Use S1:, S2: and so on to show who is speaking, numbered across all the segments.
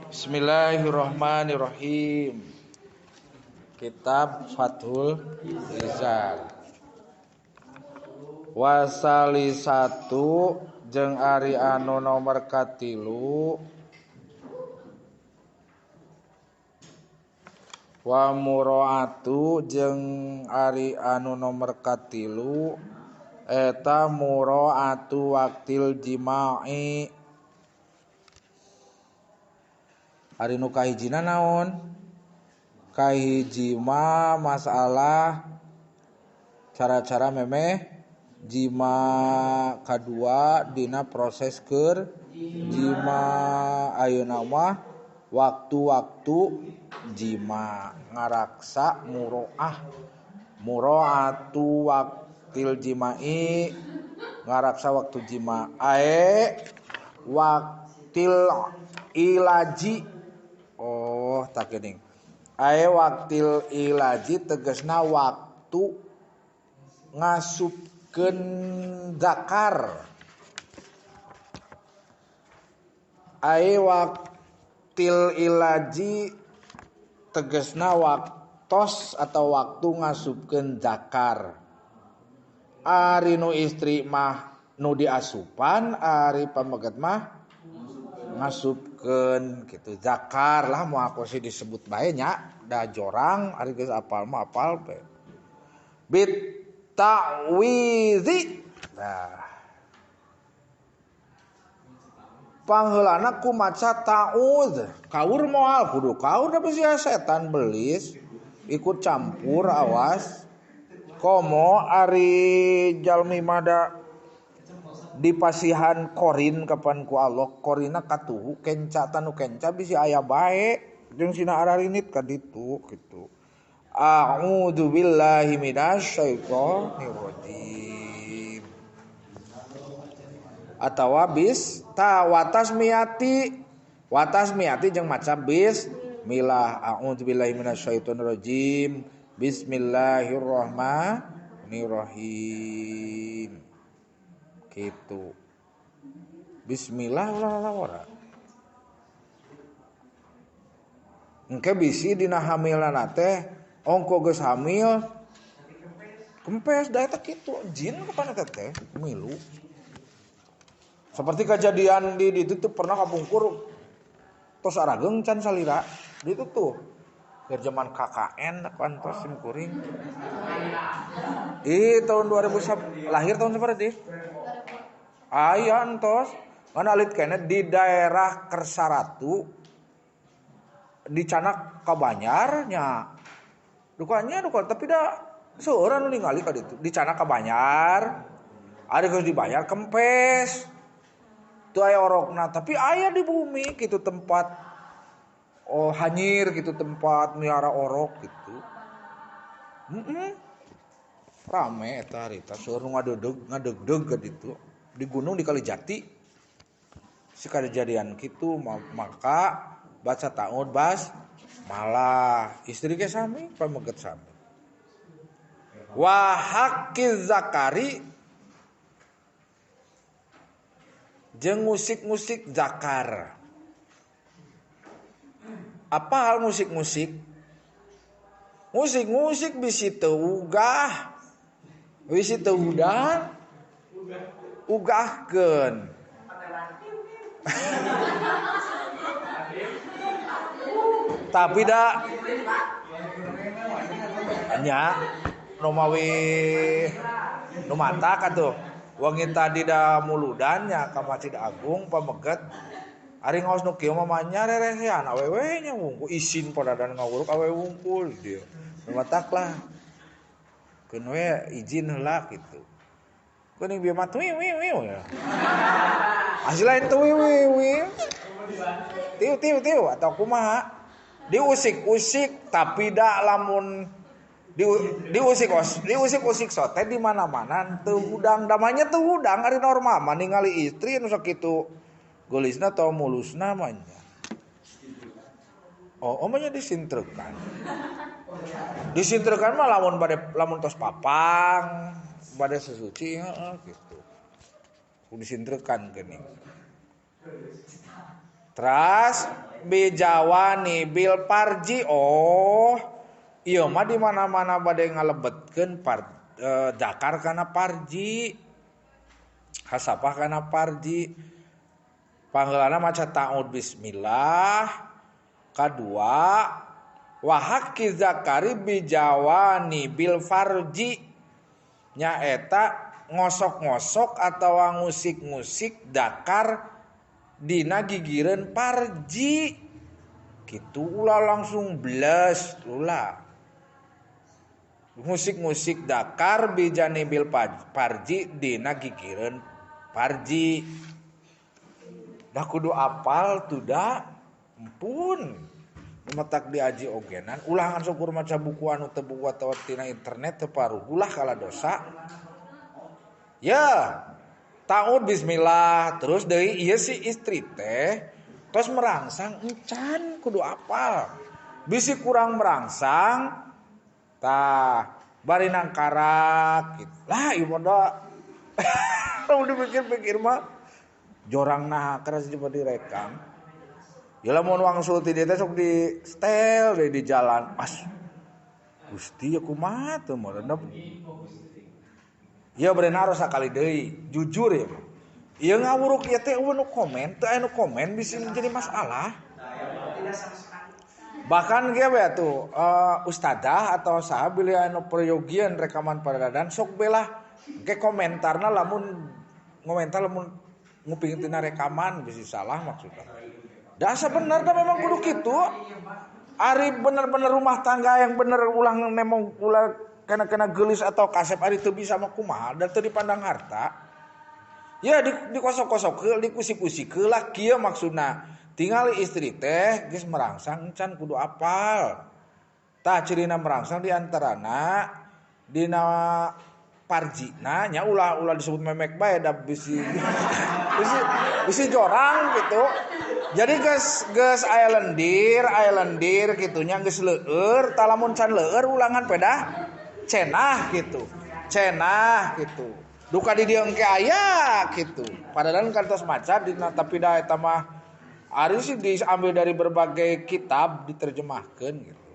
S1: Bismillahirrahmanirrahim. Kitab Fathul Rizal. Wasali satu jeung ari anu nomor katilu. Wa muroatu jeung ari anu nomor katilu eta muroatu waktil jima'i. Ari nu kahijina naon? Kahiji mah masalah cara-cara memeh, jima kadua dina proses keur jima, ayeuna mah waktu-waktu jima ngaraksa muroatu waktil jima'i ngaraksa waktu jima waktil ilaji. Tak geuning. Waktil ilaji tegasna waktu ngasupkeun zakar. Waktil ilaji tegasna waktos atau waktu ngasupkeun zakar. Ari nu istri mah nu diasupan, ari pamegat mah ngasupkeun gitu zakar lah, mau aku sih disebut bae nya da jorang ari geus apal mah apal pe. Bit ta'wizi. Nah, pangheulana ku maca ta'ud. Kaur moal kudu kaur tapi sia setan belis ikut campur, awas. Komo ari jalmi mada dipasihan korin kapan ku Allah, korina katuhu kenca tanu kenca bisi aya bae jeung sina ararinit ka ditu kitu. A'udzu billahi minasyaitonir rajim. Atawa bis ta watasmiati jeung maca bismillah. A'udzu billahi minasyaitonir rajim. Bismillahirrahmanirrahim. Gitu. Bismillah ulah. Engke bisi dina hamilan teh ongko geus hamil kempes da eta kitu jin kapan eta teh milu. Seperti kejadian di ditu tuh pernah kapungkur tos arageung can salira ditu tuh dari zaman KKN kantos sim kuring. Tahun 2000 lahir tahun seperti aya entos ngan alit kene di daerah Kersaratu di Canak Kabanyar nya. Duka tapi da seueur anu ningali ka ditu di Canak Kabanyar. Ari geus dibayar kempes. Teu aya orokna tapi aya di bumi kitu tempat hanyir gitu, tempat miara orok gitu. Rame eta harita seueur nu ngadegdeg ka ditu. Di gunung di Kalijati si kejadian kitu, maka baca ta'ud malah istri ge sami pameget sami. Wa haqqiz zakari jeung musik-musik zakar. Apa hal musik-musik? Musik-musik bisi teu ugah, bisi teu udang ugahkeun. Tapi da nya nu mawi nu matak atuh wangi tadi da muludan nya ka Masjid Agung pameget ari ngaos nu kieu mah manya rerehean awewe nya wungkul isin padadan ngawuruk awewe wungkul dieu. Nu matak lah keun we izin heula kitu. Kuning bieu mah wiu ya. Asli lain teu wiu. Tiu atau kumaha? Diusik-usik tapi da lamun diusik-usik sote di mana-mana teu udang damanya teu udang ari normal mah ningali istri nu sakitu geulisna atau mulusna mah nya. Omanya disintrekan. Disintrekan mah lamun tos papang bade sesuci gitu. Disintrekan geuning. Teras bijawani bil parji. Oh, iya mah di mana-mana bade ngalebetkeun dakar kana parji. Hasapah kana parji. Panggeulana maca ta'ud bismillah. Kadua wa haqqi zakari bijawani bil farji. Nyaeta ngosok-ngosok atawa ngusik-ngusik dakar dina gigireun parji. Kitu ulah langsung blas ulah. Ngusik-ngusik dakar bijani bil parji dina gigireun parji. Da kudu apal tuh da. Ampun. Metak diaji ogenan ulangan syukur maca buku anu teu buku atawa tina internet teu paruh ulah kala dosa. Ya, ta'ud bismillah terus deui ieu si istri teh tos merangsang encan kudu apal. Bisi kurang merangsang tah bari nang karak gitu. Lah ieu mah da udah pikir-pikir mah jorang nah keras coba direkam. Ya lamun wangsul ti dieu teh sok di setel deh di jalan. As. Gusti ya kumaha teu moreuna. Ya berenang harus sakali deui, jujur ya. Ieu ngawuruk ieu teh eueuh nu komen, teu aya nu komen bisa menjadi masalah. Bahkan ge we tuh ustadzah atau saha bilih anu peryogian rekaman paradadan sok belah ge komentarna lamun ngomentar lamun nguping tina rekaman bisa salah maksudna. Dasar bener dah memang kudu kitu. Ari bener-bener rumah tangga yang bener ulang nemong ulah kena gelis atau kasep ari teu bisa mah kumaha dan teu dipandang harta. Ya dikosok-kosok ke, dikusi-kusi ke lah kieu maksudna. Tinggal istri teh geus merangsang can kudu apal. Tah cirina merangsang di antarana dina parjina nya ulah disebut memek bae da bisi jorang gitu. Jadi geus aya lendir kitunya geus leueur, talamun can leueur ulangan pedah cenah gitu. Duka di dieu engke aya gitu. Padahal kantos maca dina tapi da eta mah ari sih diambil dari berbagai kitab diterjemahkeun gitu.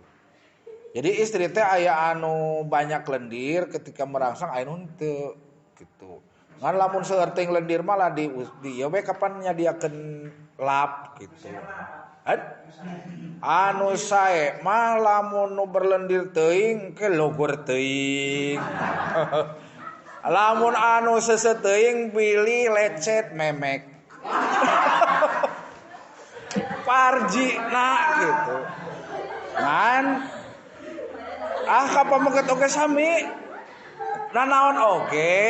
S1: Jadi istri teh aya anu banyak lendir ketika merangsang aya nu teu gitu. Ngan lamun seurting lendir malah di ieu we kapan nyadiakeun lap gitu. Anu sae mah lamun nu berlendir teuing ke logor teuing. Lamun anu seuseut teuing pilih lecet memek. Parjina gitu. Ngan kapameget oge sami. Nanaon oge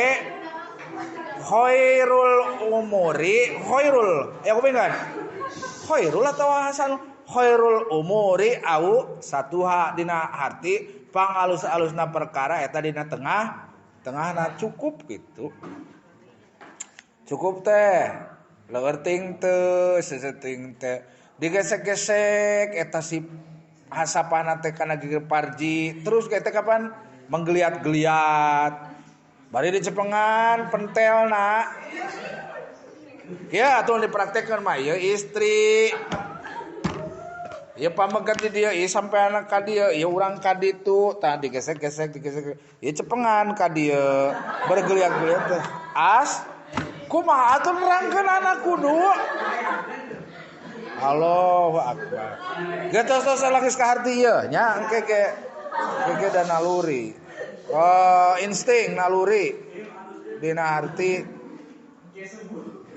S1: khairul umuri ya kupingan khairul atau hasan khairul umuri au satuha dina harti pangalus-alusna perkara eta dina tengahna cukup gitu. Cukup teh leueur ting teu seuting teh digesek-gesek eta si hasapana teh kana gigir parji terus eta kapan menggeliat-geliat bari dicepengan pentelna. Ya atuh dipraktekkeun mah ieu istri. Ieu pamegat di dieu ieu sampean ka dieu ieu urang ka ditu tah digesek-gesek ieu cepengan ka dieu bergeliat-geliat teh. As kumaha atuh nerangkeun anak kudu. Allahu akbar. Geus lagi ka harti ieu nya engke ge da naluri. Insting naluri dina arti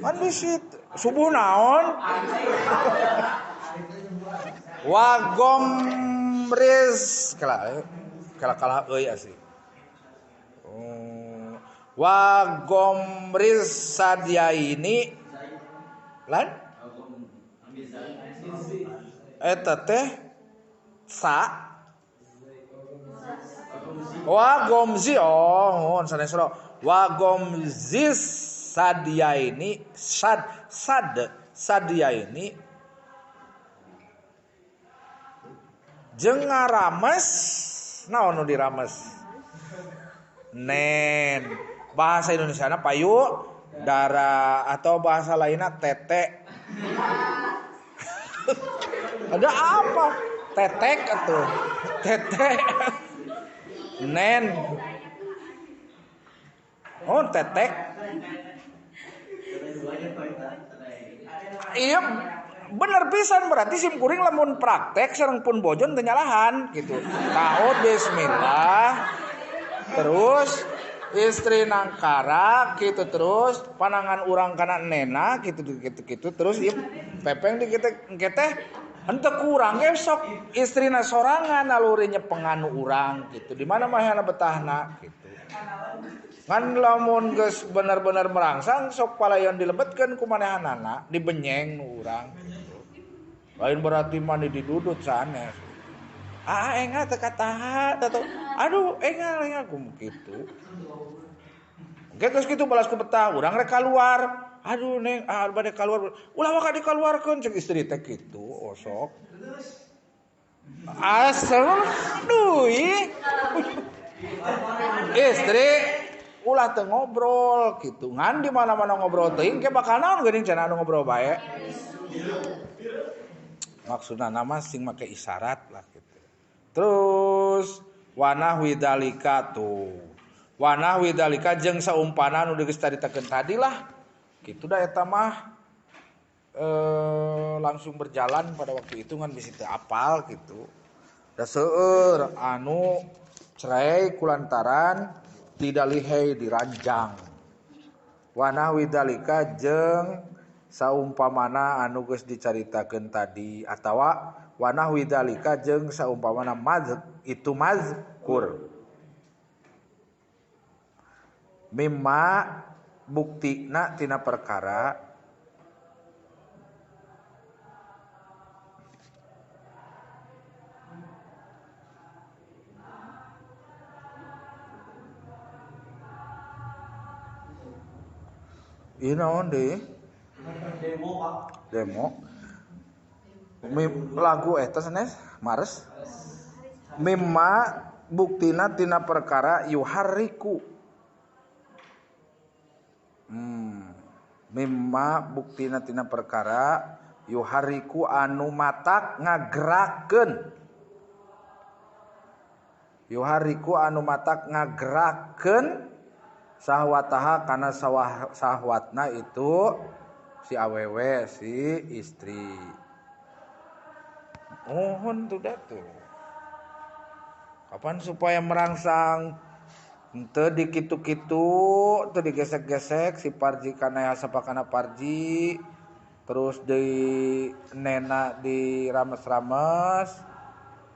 S1: kan bisit subuh naon wagom riz kala euy asih wagom riz sadia ini lan eta teh sa wa gomzi mohon sanesro wa gomzis sadia ini sadia ini jeung ngarames naon nu dirames nen bahasa Indonesiana payu dara atau bahasa lainnya tete Ada apa? Tetek atuh. Tetek. Nen. Oh, tetek. Iya, bener pisan berarti sim kuring lamun praktek sareng pun bojon teu nyalahan gitu. Taot bismillah. Terus istri nangkara gitu terus panangan urang kana nena gitu terus ieu pepeng di kita teh henteu kurang ge sok istrina sorangan aluri nyepenganu urang gitu. Di mana mahana betahna gitu. Ngan lamun geus bener-bener merangsang sok palayan dilebetkeun ku manehanana dibenyeng nu urang gitu. Lain berarti mah didudut sanes. Enggak teu kataha atau aduh enggak kumu kitu. Oke geus kitu balas ku betah urang rek kaluar. Aduh neng bade kaluar. Ulah maka dikaluarkeun cek istri teh kitu osok. Asal duih. Istri ulah teu ngobrol gitu. Ngan di mana-mana ngobrol teuing ke bakal naon geuning cenah anu ngobrol bae. Maksudna nama sing make isyarat lah gitu. Terus wanah widalika tuh. Wanah widalika jeung saumpana anu geus caritakeun tadi lah. Kitu da eta mah langsung berjalan pada waktu itu kan bisa teu apal gitu. Da seueur anu cerai kulantaran tidak lihai diranjang. Wanah widalika jeung saumpamana anu geus dicaritakeun tadi atawa wanah widalika jeung saumpamana itu mazkur. Mimma buktina tina perkara ieu naon deui? Demo. Lagu eta sanes mares. Mimma buktina tina perkara yuharriku. Mimma buktina tina perkara yuharriku anu matak ngagerakeun. Yuharriku anu matak ngagerakeun sahwataha kana sahwatna itu si awewe si istri. Mohon tuh datu. Kapan supaya merangsang teu dikitu-kitu, teu digesek-gesek si parji kana hasapakana parji, terus di nena dirames-rames.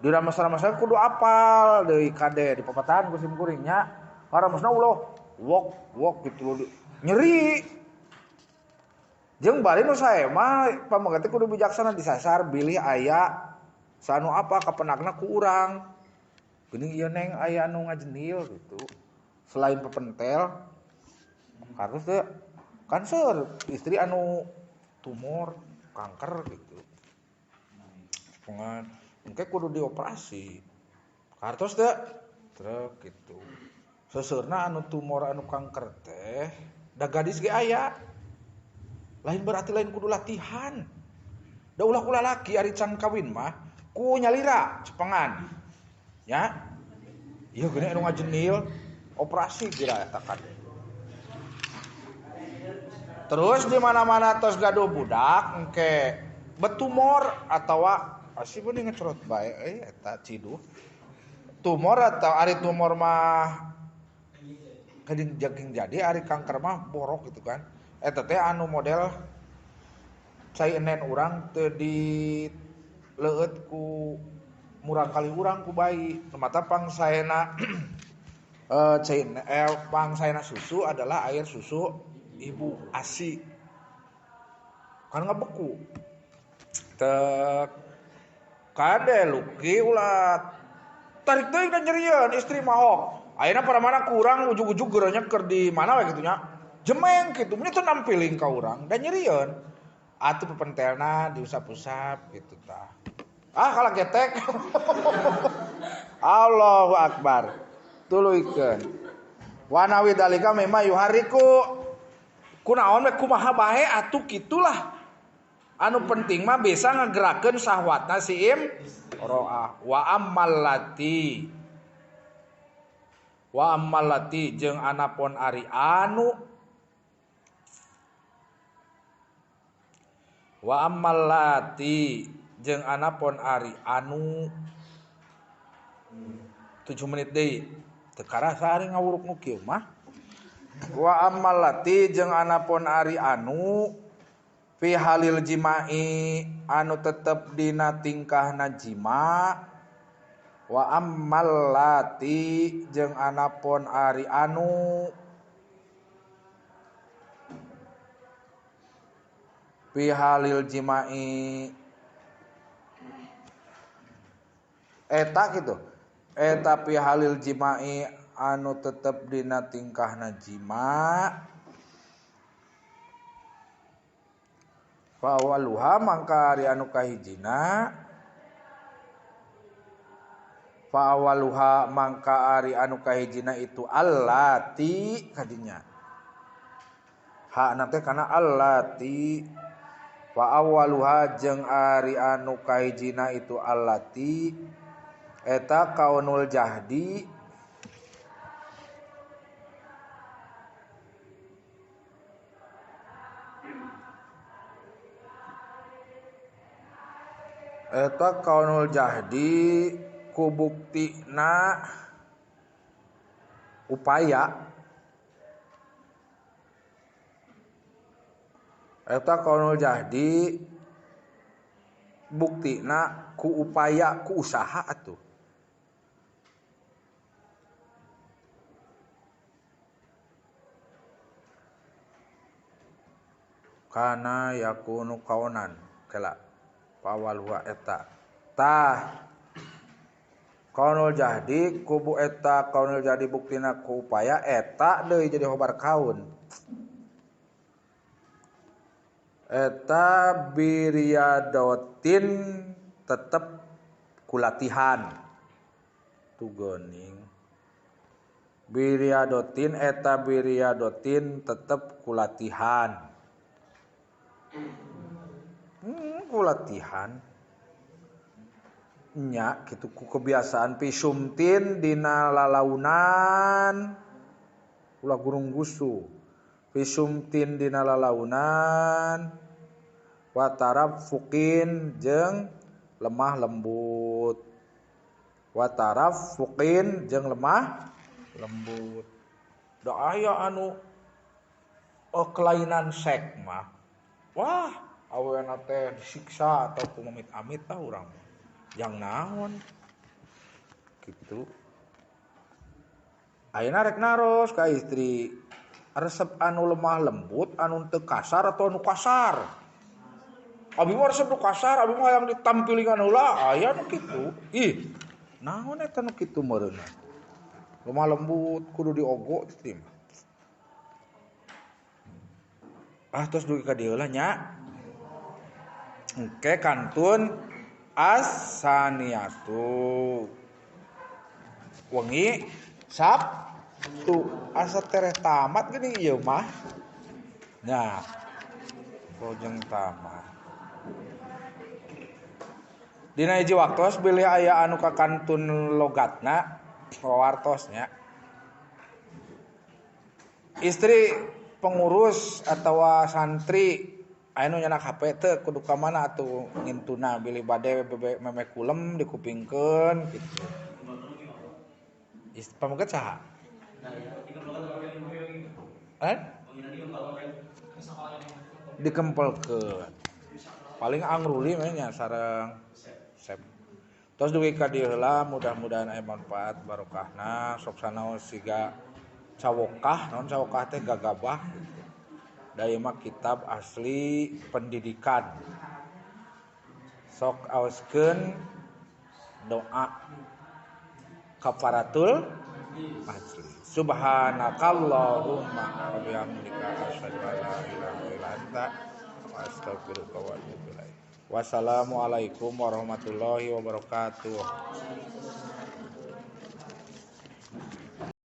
S1: Dirames-rames kudu apal deui kade di papatahan ku sim kuringnya. Ngaramesna ulah wok gitu nyeri. Jeung bari nu sae mah pamangga teh kudu bijaksana disasar bilih aya sanu apa kapenakna ku urang. Geuning ieu neng aya anu ngajenil gitu. Selain pepentel harus teh kanser istri anu tumor kanker gitu. Pengan engke kudu dioperasi. Kartos teh trek gitu. Seseurna anu tumor anu kanker teh da gadis ge aya. Lain berarti lain kudu latihan. Da ulah ku lalaki ari can kawin mah ku nyalira cepengan. Ya. Ieu geuning anu ngajenil operasi kira eta kan. Terus di mana-mana tos gaduh budak engke betumor atawa asih bening ngecerot bae eta ciduh. Tumor atau ari tumor mah kadin jaging jadi ari kanker mah borok gitu kan. Eta teh anu model cai enen urang teu di leueut ku murang kali urang ku bayi. Mata pangsaena pangsaena susu adalah air susu ibu ASI. Kan ngabeku. Tek kade luki ulah tarik teuing dan nyerieun istri mahok. Ayeuna paramana ku urang ujug-ujug geureunya keur di mana we kitu nya. Jemeng kitu, mun itu nampiling ka urang dan nyerieun. Atuh pepentelna diusap-usap gitu tah. Kalah getek. Allahu Akbar. Tuluikeun. Wa nawi dalika mimma yuhariku. Kunaon we kumaha bae atuh kitulah. Anu penting mah bisa ngagerakeun syahwatna si imro'ah. Wa ammalati jeung anapun ari anu wa ammalati jeung anapun ari anu 7 menit deui teu karasa ari ngawuruk nu kieu mah. Wa ammalati jeung anapun ari anu fi halil jima'i anu tetep dina tingkahna jima. Wa ammallati jeung anapun ari anu fi halil jima'i eta gitu. Eta fi halil jima'i anu tetep dina tingkahna jima. Fa awaluha mangka ari anu kahijina itu allati kadinya. Hakna teh kana allati. Fa awaluha jeung ari anu kahijina itu allati eta kaunul jahdi ku buktina upaya eta kaunul jahdi buktina ku upaya ku usaha atuh. Kana yakunu kaunan kela pawaluha eta tah kaunul jahdi kubu eta kaunul jahdi buktina ku upaya eta deui jadi hobar kaun. Eta biriadotin tetep kulatihan tugoning biriadotin eta biriadotin tetep kulatihan. Kulatihan nya kitu ku kebiasaan pisumtin dina lalaunan ulah gurung gusu pisumtin dina lalaunan wa tarafuqin jeung lemah lembut da aya anu kelainan sek mah wah awena teh disiksa atau ku amit-amit tah urang yang naon gitu. Ayeuna rek naros ka istri resep anu lemah lembut anu teu kasar atau anu kasar. Abi mah resep nu kasar, abi mah yang ditampilingan heula aya nu kitu. Ih, naon eta nu kitu meureunna. Lemah lembut kudu diogo istri mah. Terus dugi ka dieu lah nya. Engke kantun as-saniyatu. Wengi Sabtu asa tereh tamat geuning ieu mah. Nya. Bojeng tamat. Dina hiji waktos bilih aya anu kakantun logatna wawartosnya. Istri pengurus atau santri anu nyanak HP teu kudu ka mana atuh ngintuna bilih bade meme kulem dikupingkeun gitu. Pamuket saha? Dikempelkeun. Paling angruli mah nya sareng sep. Tos dugi ka dieu heula mudah-mudahan aya manfaat barokahna sok sanaos siga cawokah, naon cawokah teh gagabah. Da ieu mah kitab asli pendidikan. Sok aoskeun doa kafaratul majlis. Subhanakallahumma wa bihamdika asyhadu an la ilaha illa anta astaghfiruka wa atubu ilaik. Wassalamualaikum warahmatullahi wabarakatuh.